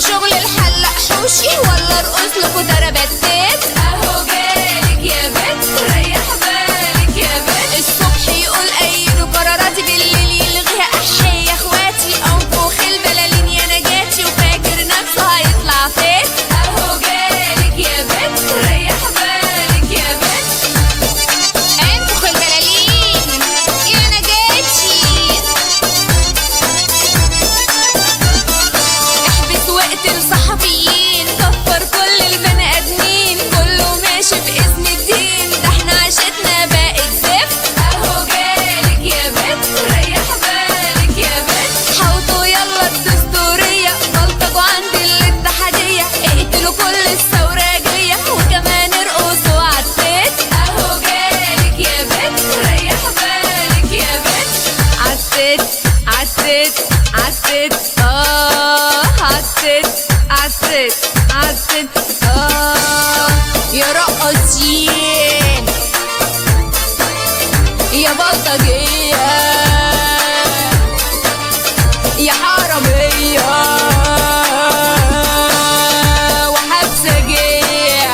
شغل الحلق حوشي ولا ارقص لكوا دربتات؟ اهو جالك يا بت ريح بالك يا بت. الصبح يقول ايدوا قراراتي، بالليل يلغيها احي يا اخواتي، انفخ البلالين يا نجاتي وفاكر نفسه هيطلع فات. اهو جالك يا بت ريح بالك يا بت. انفخ البلالين يا نجاتي. وقت الصحفيين كفر كل البني ادمين، كله ماشي باسم الدين، ده احنا عيشتنا بقت زفت. اهو جالك يا بت ريح بالك يا بت. حوطوا يلا الدستورية، بلطجوا عند الاتحادية، اقتلوا كل الثوراجية وكمان ارقصوا عالست. اهو جالك يا بت ريح بالك يا بت. عالست عالست عالست عالست عالست عالست يا رقصين يا بلطجية يا حرامية وحبسجية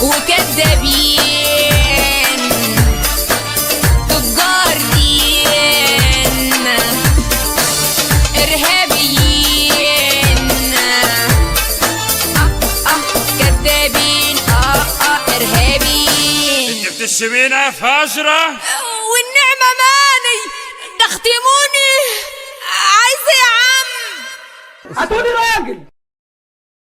وكدابين تجار دين إرهابيين كدابين إرهابيين. انت بتشتمينا فجرة والنعمة ماني ده اختموني. عايزة يا عم هاتوني راجل